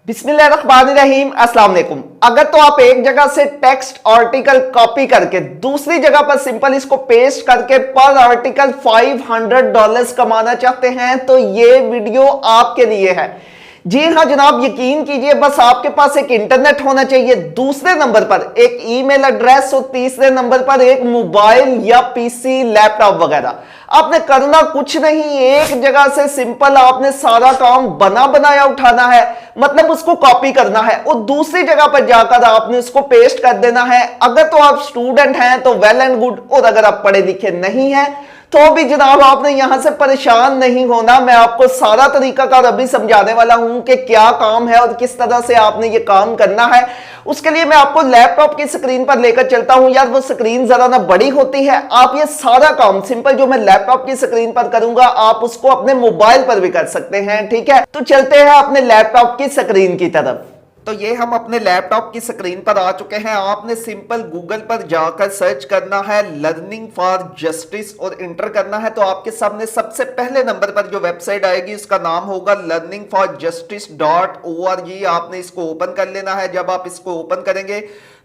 बिस्मिल्लाहिर्रहमानिर्रहीम अस्सलाम वालेकुम। अगर तो आप एक जगह से टेक्स्ट आर्टिकल कॉपी करके दूसरी जगह पर सिंपल इसको पेस्ट करके पर आर्टिकल $500 कमाना चाहते हैं तो ये वीडियो आपके लिए है। जी हां जनाब, यकीन कीजिए, बस आपके पास एक इंटरनेट होना चाहिए, दूसरे नंबर पर एक ईमेल एड्रेस और तीसरे नंबर पर एक मोबाइल या पीसी लैपटॉप वगैरह। आपने करना कुछ नहीं, एक जगह से सिंपल आपने सारा काम बना बनाया उठाना है, मतलब उसको कॉपी करना है और दूसरी जगह पर जाकर आपने उसको पेस्ट कर देना है। अगर तो आप स्टूडेंट हैं तो वेल एंड गुड, और अगर आप पढ़े लिखे नहीं हैं तो भी जनाब आपने यहां से परेशान नहीं होना। मैं आपको सारा तरीकाकार अभी समझाने वाला हूं कि क्या काम है और किस तरह से आपने ये काम करना है। उसके लिए मैं आपको लैपटॉप की स्क्रीन पर लेकर चलता हूं। यार वो स्क्रीन जरा ना बड़ी होती है, आप ये सारा काम सिंपल जो मैं लैपटॉप की स्क्रीन पर करूंगा आप उसको अपने मोबाइल पर भी कर सकते हैं। ठीक है, तो चलते हैं अपने लैपटॉप की स्क्रीन की तरफ। तो ये हम अपने लैपटॉप की स्क्रीन पर आ चुके हैं। आपने सिंपल गूगल पर जाकर सर्च करना है लर्निंग फॉर जस्टिस और इंटर करना है, तो आपके सामने सबसे पहले नंबर पर जो वेबसाइट आएगी उसका नाम होगा learningforjustice.org। आपने इसको ओपन कर लेना है। जब आप इसको ओपन करेंगे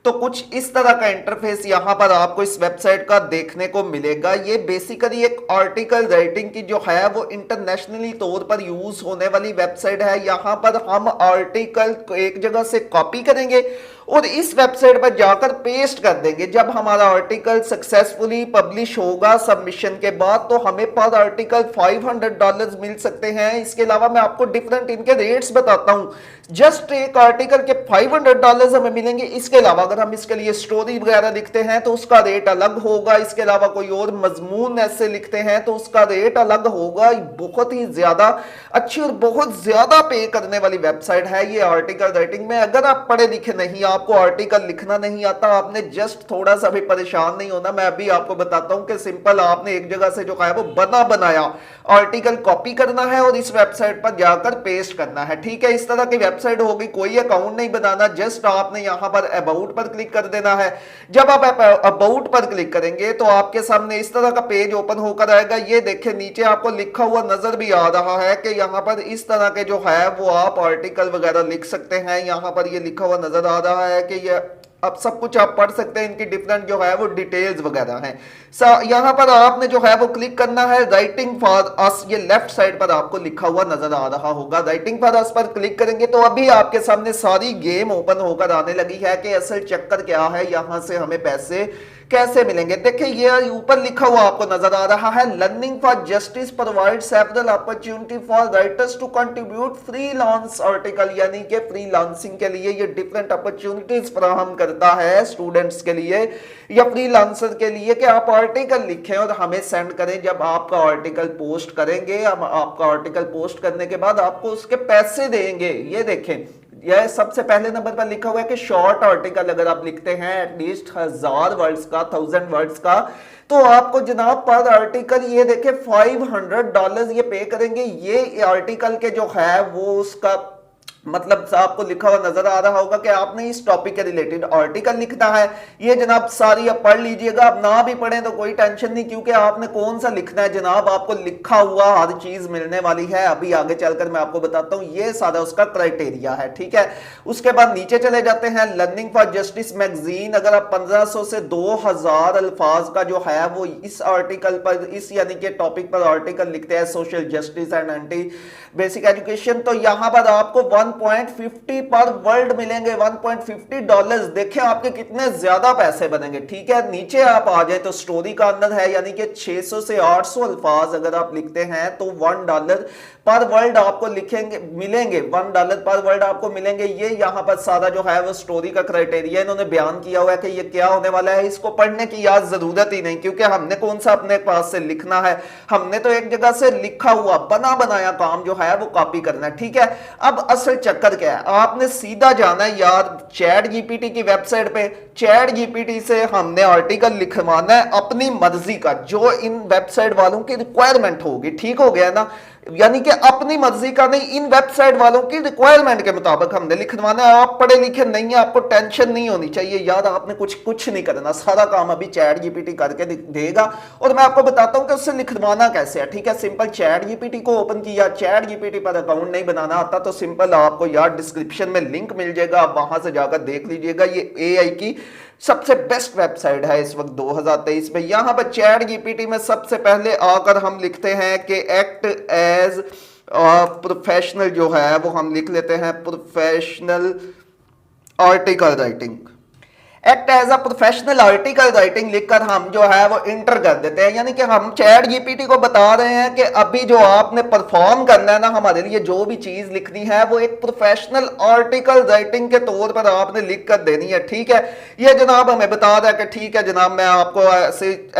तो कुछ इस तरह का इंटरफेस यहां पर आपको इस वेबसाइट का देखने को मिलेगा। ये बेसिकली एक आर्टिकल राइटिंग की जो है वो इंटरनेशनली तौर पर यूज होने वाली वेबसाइट है। यहां पर हम आर्टिकल को एक जगह से कॉपी करेंगे और इस वेबसाइट पर जाकर पेस्ट कर देंगे। जब हमारा आर्टिकल सक्सेसफुली पब्लिश होगा सबमिशन के बाद तो हमें पर आर्टिकल $500 मिल सकते हैं। इसके अलावा मैं आपको डिफरेंट इनके रेट्स बताता हूं। जस्ट एक आर्टिकल के $500 हमें मिलेंगे। इसके अलावा अगर हम इसके लिए स्टोरी वगैरह लिखते हैं तो उसका रेट अलग होगा। इसके अलावा कोई और मजमून ऐसे लिखते हैं तो उसका रेट अलग होगा। बहुत ही ज्यादा अच्छी और बहुत ज्यादा पे करने वाली वेबसाइट है ये आर्टिकल राइटिंग में। अगर आप पढ़े लिखे नहीं, आपको आर्टिकल लिखना नहीं आता, आपने जस्ट थोड़ा सा भी परेशान नहीं होना। मैं अभी आपको बताता हूं कि सिंपल आपने एक जगह से जो है वो बना बनाया आर्टिकल कॉपी करना है और इस वेबसाइट पर जाकर पेस्ट करना है। ठीक है, इस तरह की वेबसाइट होगी, कोई अकाउंट नहीं बनाना। जस्ट आपने यहां पर अबाउट पर क्लिक कर देना है। जब आप अबाउट पर क्लिक करेंगे तो आपके सामने इस तरह का पेज ओपन होकर आएगा। ये देखिए नीचे आपको लिखा हुआ नजर भी आ रहा है कि यहां पर इस तरह के जो है वो आप आर्टिकल वगैरह लिख सकते हैं। यहां पर ये लिखा हुआ नजर आ रहा है कि ये अब सब कुछ आप पढ़ सकते हैं। इनकी डिफरेंट जो है वो डिटेल्स वगैरह हैं। यहां पर आपने जो है वो क्लिक करना है राइटिंग फॉर अस। ये लेफ्ट साइड पर आपको लिखा हुआ नजर आ रहा होगा। राइटिंग फॉर अस पर क्लिक करेंगे तो अभी आपके सामने सारी गेम ओपन होकर आने लगी है कि असल चक्कर क्या है, यहां से हमें पैसे कैसे मिलेंगे। देखिए ये ऊपर लिखा हुआ आपको नजर आ रहा है Learning for Justice provide several opportunity for writers to contribute freelance article, यानी कि फ्रीलांसिंग के लिए ये डिफरेंट अपॉर्चुनिटीज फराहम करता है स्टूडेंट्स के लिए या फ्रीलांसर के लिए कि आप आर्टिकल लिखें और हमें सेंड करें। जब आपका आर्टिकल पोस्ट करेंगे, हम आपका आर्टिकल पोस्ट करने के बाद आपको उसके पैसे देंगे। ये देखें, यह सबसे पहले नंबर पर लिखा हुआ है कि शॉर्ट आर्टिकल अगर आप लिखते हैं एटलीस्ट 1000 वर्ड्स का, 1000 वर्ड्स का, तो आपको जनाब पर आर्टिकल ये देखे $500 ये पे करेंगे। ये आर्टिकल के जो है वो उसका मतलब आपको लिखा हुआ नजर आ रहा होगा कि आपने इस टॉपिक के रिलेटेड आर्टिकल लिखना है। ये जनाब सारी आप पढ़ लीजिएगा, आप ना भी पढ़ें तो कोई टेंशन नहीं, क्योंकि आपने कौन सा लिखना है जनाब आपको लिखा हुआ हर चीज मिलने वाली है। अभी आगे चलकर मैं आपको बताता हूं, ये सारा उसका क्राइटेरिया है। ठीक है, उसके बाद नीचे चले जाते हैं लर्निंग फॉर जस्टिस मैगजीन। अगर आप 1500 से 2000 अल्फाज का जो है वो इस आर्टिकल पर, इस यानी कि टॉपिक पर आर्टिकल लिखते हैं social justice and anti basic education, तो यहां पर आपको 1.50 पर वर्ड मिलेंगे। $1.50। देखें आपके कितने ज्यादा पैसे बनेंगे। ठीक है, नीचे आप आ जाए तो स्टोरी का अंदर है, यानी कि 600 से 800 अल्फाज अगर आप लिखते हैं तो $1 पर वर्ड आपको लिखेंगे मिलेंगे। $1 पर वर्ड आपको मिलेंगे। ये यहाँ पर सारा जो है वो स्टोरी का क्राइटेरिया इन्होंने बयान किया हुआ है कि ये क्या होने वाला है। इसको पढ़ने की याद जरूरत ही नहीं, क्योंकि हमने कौन सा अपने पास से लिखना है, हमने तो एक जगह से लिखा हुआ बना बनाया काम जो है वो कॉपी करना है। ठीक है, अब असल चक्कर क्या है, आपने सीधा जाना है यार चैट जीपीटी की वेबसाइट पे। चैट जीपीटी से हमने आर्टिकल लिखवाना है अपनी मर्जी का, जो इन वेबसाइट वालों की रिक्वायरमेंट होगी। ठीक हो गया ना, यानी कि अपनी मर्जी का नहीं, इन वेबसाइट वालों की रिक्वायरमेंट के मुताबिक हमने लिखवाना है। आप पढ़े लिखे नहीं है, आपको टेंशन नहीं होनी चाहिए यार, आपने कुछ नहीं करना, सारा काम अभी चैट जीपीटी करके देगा। और मैं आपको बताता हूं कि उससे लिखवाना कैसे है। ठीक है, सिंपल चैट जीपीटी को ओपन किया, चैट जीपीटी पर अकाउंट नहीं बनाना आता तो सिंपल आपको यार डिस्क्रिप्शन में लिंक मिल जाएगा, आप वहां से जाकर देख लीजिएगा। ये एआई की सबसे बेस्ट वेबसाइट है इस वक्त 2023 में। यहां पर चैट जीपीटी में सबसे पहले आकर हम लिखते हैं कि एक्ट एज प्रोफेशनल, जो है वो हम लिख लेते हैं professional article writing. Act as a professional article writing लिखकर हम जो है वो इंटर कर देते हैं। यानी कि हम चैट जीपीटी को बता रहे हैं कि अभी जो आपने परफॉर्म करना है ना, हमारे लिए जो भी चीज लिखनी है वो एक प्रोफेशनल आर्टिकल राइटिंग के तौर पर आपने लिख कर देनी है। ठीक है, ये जनाब हमें बता रहा है कि ठीक है जनाब, मैं आपको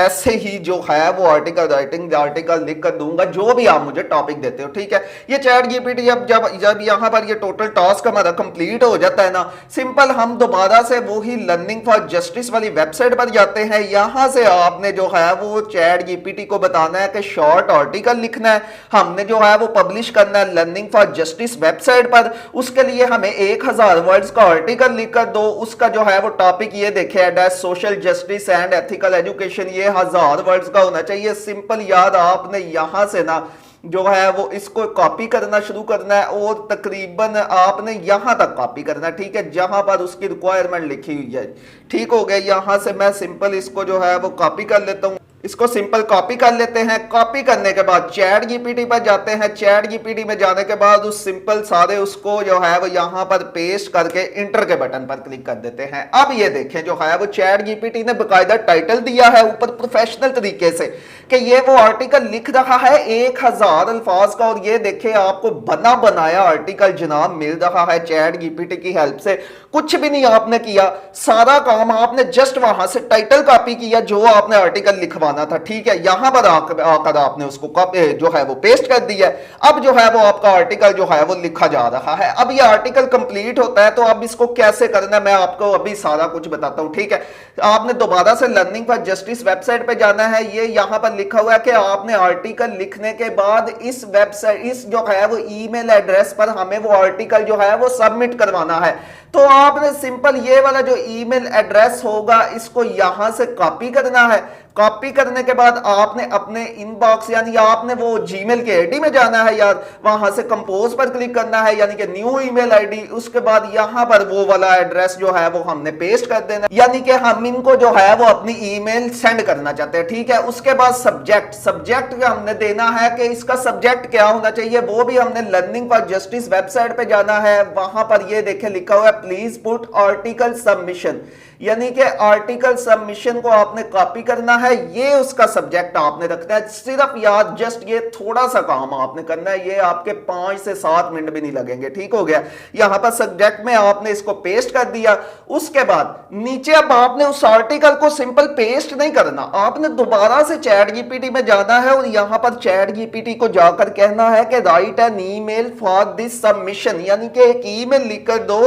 ऐसे ही जो है वो आर्टिकल लिख कर दूंगा जो भी आप मुझे टॉपिक देते हो। ठीक है, ये चैट जीपीटी जब यहाँ पर ये टोटल टास्क हमारा कंप्लीट हो जाता है ना, सिंपल हम दोबारा से वही लर्निंग फॉर जस्टिस वाली वेबसाइट पर जाते हैं। यहां से आपने जो है वो चैट जीपीटी को बताना है कि शॉर्ट आर्टिकल लिखना है, हमने जो है वो पब्लिश करना है लर्निंग फॉर जस्टिस वेबसाइट पर। उसके लिए हमें 1000 वर्ड्स का आर्टिकल लिखकर दो, उसका जो है वो टॉपिक ये देखे social justice and ethical education, ये 1000 वर्ड्स का होना चाहिए। सिंपल याद आपने यहां से ना जो है वो इसको कॉपी करना शुरू करना है और तकरीबन आपने यहां तक कॉपी करना है। ठीक है, जहां पर उसकी रिक्वायरमेंट लिखी हुई है। ठीक हो गया, यहां से मैं सिंपल इसको जो है वो कॉपी कर लेता हूं। इसको सिंपल कॉपी कर लेते हैं। कॉपी करने के बाद चैट जीपीटी पर जाते हैं। चैट जीपीटी में जाने के बाद उस सिंपल सारे उसको जो है वो यहां पर पेस्ट करके इंटर के बटन पर क्लिक कर देते हैं। अब ये देखें जो है वो चैट जीपीटी ने बकायदा टाइटल दिया है ऊपर प्रोफेशनल तरीके से कि ये वो आर्टिकल लिख रहा है 1000 अल्फाज का। और ये देखें आपको बना बनाया आर्टिकल जनाब मिल रहा है चैट जीपीटी की हेल्प से। कुछ भी नहीं आपने किया, सारा काम आपने जस्ट वहां से टाइटल कॉपी किया जो आपने आर्टिकल लिखवाना था। ठीक है, यहां पर आकर आपने उसको जो है वो पेस्ट कर दिया। अब जो है वो आपका आर्टिकल जो है वो लिखा जा रहा है। अब ये आर्टिकल कंप्लीट होता है तो अब इसको कैसे करना है मैं आपको अभी सारा कुछ बताता हूं। ठीक है, आपने दोबारा से लर्निंग फॉर जस्टिस वेबसाइट पे जाना है। ये यहां पर लिखा हुआ है कि आपने आर्टिकल लिखने के बाद इस वेबसाइट इस जो है वो ईमेल एड्रेस पर हमें वो आर्टिकल जो है वो सबमिट करवाना है। तो आपने सिंपल ये वाला जो ईमेल एड्रेस होगा इसको यहां से कॉपी करना है। कॉपी करने के बाद आपने अपने इनबॉक्स यानी आपने वो जीमेल के आईडी में जाना है यार, वहां से कंपोज पर क्लिक करना है यानी कि न्यू ईमेल आईडी। उसके बाद यहां पर वो वाला एड्रेस जो है वो हमने पेस्ट कर देना, यानी कि हम इनको जो है वो अपनी ईमेल सेंड करना चाहते हैं। ठीक है, उसके बाद सब्जेक्ट हमने देना है कि इसका सब्जेक्ट क्या होना चाहिए, वो भी हमने लर्निंग फॉर जस्टिस वेबसाइट पे जाना है। वहां पर ये देखें लिखा हुआ है प्लीज पुट आर्टिकल सबमिशन, यानी कि आर्टिकल सबमिशन को आपने कॉपी करना है। ये उसका सब्जेक्ट आपने रखना है। सिर्फ याद जस्ट ये थोड़ा सा काम आपने करना है, ये आपके 5 से 7 मिनट भी नहीं लगेंगे। ठीक हो गया, यहां पर सब्जेक्ट में आपने इसको पेस्ट कर दिया। उसके बाद नीचे अब आपने उस आर्टिकल को सिंपल पेस्ट नहीं करना, आपने दोबारा से चैट जीपीटी में जाना है और यहां पर चैट जीपीटी को जाकर कहना है कि write an email for this submission, यानी कि एक ईमेल लिखकर दो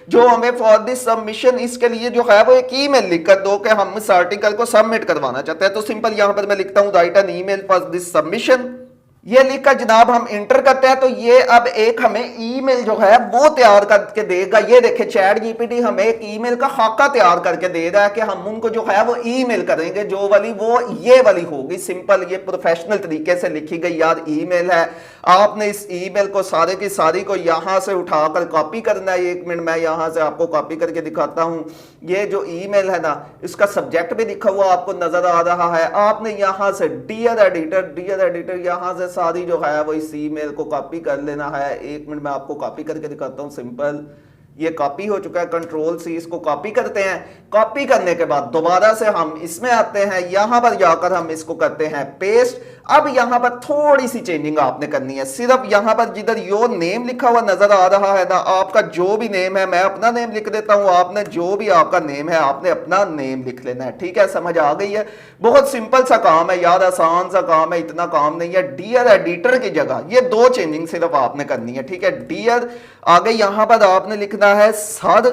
जो हमें फॉर दिस सबमिशन, इसके लिए जो है वो एक ईमेल लिखकर दो कि हम इस आर्टिकल को सबमिट करवाना चाहते हैं। तो सिंपल यहां पर मैं लिखता हूं write an email for this submission. ये लिखकर जनाब हम इंटर करते हैं तो ये अब एक हमें ईमेल जो है वो तैयार करके देगा। ये देखे चैट जीपीटी हमें एक ईमेल का खाका तैयार करके दे रहा है कि हम उनको जो है वो ईमेल करेंगे, जो वाली वो ये वाली होगी। सिंपल ये प्रोफेशनल तरीके से लिखी गई यार ईमेल है। आपने इस ईमेल को सारे की सारी को यहां से उठाकर कॉपी करना है। 1 मिनट मैं यहां से आपको कॉपी करके दिखाता हूं। ये जो ईमेल है ना, इसका सब्जेक्ट भी लिखा हुआ आपको नजर आ रहा है। आपने यहां से डियर एडिटर यहां से सारी जो है वो इस ईमेल को कॉपी कर लेना है। 1 मिनट में आपको कॉपी करके दिखाता हूं। सिंपल ये कॉपी हो चुका है, कंट्रोल सी इसको कॉपी करते हैं। कॉपी करने के बाद दोबारा से हम इसमें आते हैं, यहां पर जाकर हम इसको करते हैं पेस्ट। अब यहां पर थोड़ी सी चेंजिंग आपने करनी है। सिर्फ यहां पर जिधर योर नेम लिखा हुआ नजर आ रहा है ना, आपका जो भी नेम है, मैं अपना नेम लिख देता हूं, आपने जो भी आपका नेम है आपने अपना नेम लिख लेना है। ठीक है, समझ आ गई है? बहुत सिंपल सा काम है यार, आसान सा काम है, इतना काम नहीं है। डियर एडिटर की जगह ये 2 चेंजिंग सिर्फ आपने करनी है। ठीक है, डियर आगे यहां पर आपने लिखना है सर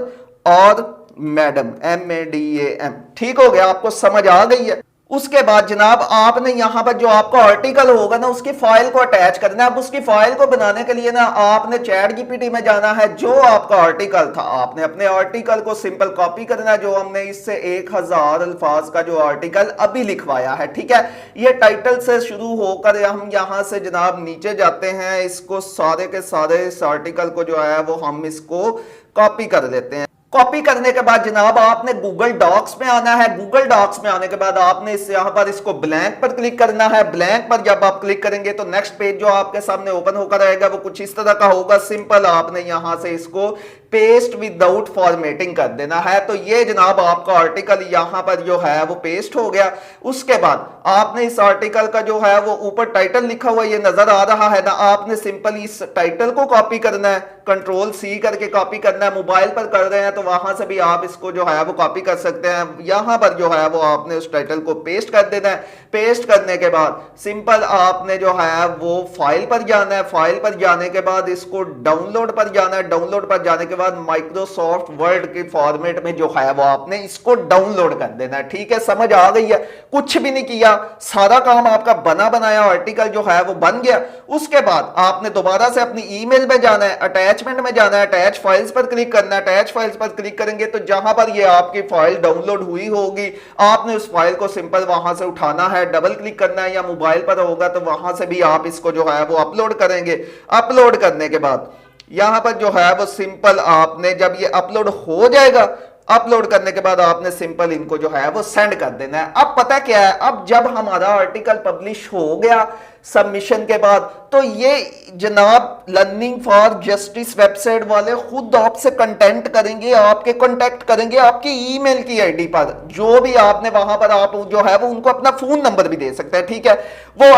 और मैडम, MADAM। ठीक हो गया, आपको समझ आ गई है? उसके बाद जनाब आपने यहां पर जो आपका आर्टिकल होगा ना उसकी फाइल को अटैच करना है। अब उसकी फाइल को बनाने के लिए ना आपने चैट जीपीटी में जाना है। जो आपका आर्टिकल था आपने अपने आर्टिकल को सिंपल कॉपी करना है, जो हमने इससे 1000 अल्फाज का जो आर्टिकल अभी लिखवाया है, ठीक है। ये टाइटल से शुरू होकर हम यहां से जनाब नीचे जाते हैं, इसको सारे के सारे इस आर्टिकल को जो है वो हम इसको कॉपी कर लेते हैं। कॉपी करने के बाद जनाब आपने गूगल डॉक्स में आना है। गूगल डॉक्स में आने के बाद आपने इस यहां पर इसको ब्लैंक पर क्लिक करना है। ब्लैंक पर जब आप क्लिक करेंगे तो नेक्स्ट पेज जो आपके सामने ओपन होकर आएगा वो कुछ इस तरह का होगा। सिंपल आपने यहां से इसको पेस्ट विदाउट फॉर्मेटिंग कर देना है। तो ये जनाब आपका आर्टिकल यहां पर जो है वो पेस्ट हो गया। उसके बाद आपने इस आर्टिकल का जो है वो ऊपर टाइटल लिखा हुआ ये नजर आ रहा है ना, आपने सिंपल इस टाइटल को कॉपी करना है, कंट्रोल सी करके कॉपी करना है। मोबाइल पर कर रहे हैं तो वहां से भी आप इसको जो है वो कॉपी कर सकते हैं। यहां पर जो है वो आपने उस टाइटल को पेस्ट कर देना है। पेस्ट करने के बाद सिंपल आपने जो है वो फाइल पर जाना है। फाइल पर जाने के बाद इसको डाउनलोड पर जाना है। डाउनलोड पर जाने के बाद माइक्रोसॉफ्ट वर्ड के फॉर्मेट में जो है वो आपने इसको डाउनलोड कर देना है। ठीक है, समझ आ गई है? कुछ भी नहीं किया, सारा काम आपका बना बनाया आर्टिकल जो है वो बन गया। उसके बाद आपने दोबारा से अपनी ईमेल में जाना है, अटैचमेंट में जाना है, अटैच फाइल्स पर क्लिक करना है। अटैच फाइल्स पर क्लिक करेंगे तो जहां पर ये आपकी फाइल डाउनलोड हुई होगी आपने उस फाइल को सिंपल वहां से उठाना है, डबल क्लिक करना है, या मोबाइल पर होगा तो वहां से भी आप इसको जो है वो अपलोड करेंगे। अपलोड करने के बाद यहां पर जो है वो सिंपल आपने जब ये अपलोड हो जाएगा, अपलोड करने के बाद आपने सिंपल इनको जो है वो सेंड कर देना है। अब पता क्या है, अब जब हमारा आर्टिकल पब्लिश हो गया सबमिशन के बाद, तो ये जनाब लर्निंग फॉर जस्टिस वेबसाइट वाले खुद आपसे कंटेंट करेंगे, आपके कांटेक्ट करेंगे आपकी ईमेल की आईडी पर। जो भी आपने वहां पर आप जो है वो उनको अपना फोन नंबर भी दे सकते हैं, ठीक है। वो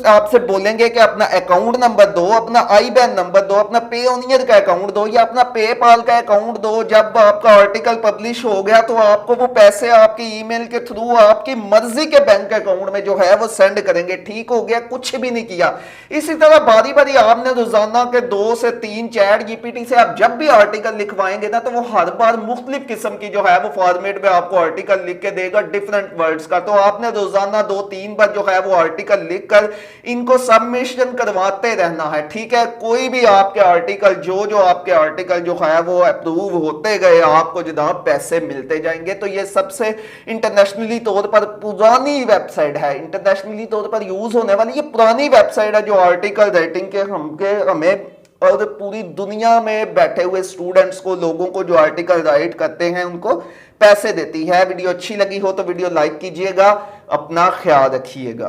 आपसे बोलेंगे कि अपना अकाउंट नंबर दो, अपना IBAN नंबर दो, अपना पेओनियर का अकाउंट दो, या अपना पेपाल का अकाउंट दो। जब आपका आर्टिकल पब्लिश हो गया तो आपको वो पैसे आपकी ईमेल के थ्रू आपकी मर्जी के बैंक अकाउंट में जो है वो सेंड करेंगे। ठीक हो गया, कुछ भी नहीं किया। इसी तरह बारी बारी आपने रोजाना के 2 से 3 चैट जीपीटी से आप जब भी आर्टिकल लिखवाएंगे ना तो वो हर बार मुख्तलिफ किस्म की जो है वो फॉर्मेट में आपको आर्टिकल लिख के देगा डिफरेंट वर्ड्स का। तो आपने रोजाना 2-3 बार जो है वो आर्टिकल लिखकर इनको सबमिशन करवाते रहना है, ठीक है। कोई भी आपके आर्टिकल जो आपके आर्टिकल जो है वो अप्रूव होते गए आपको जनाब पैसे मिलते जाएंगे। तो ये सबसे इंटरनेशनली तौर पर पुरानी वेबसाइट है, इंटरनेशनली तौर पर यूज होने वाली ये पुरानी वेबसाइट है जो आर्टिकल राइटिंग के हमें और पूरी दुनिया में बैठे हुए स्टूडेंट्स को, लोगों को जो आर्टिकल राइट करते हैं उनको पैसे देती है। वीडियो अच्छी लगी हो तो वीडियो लाइक कीजिएगा, अपना ख्याल रखिएगा।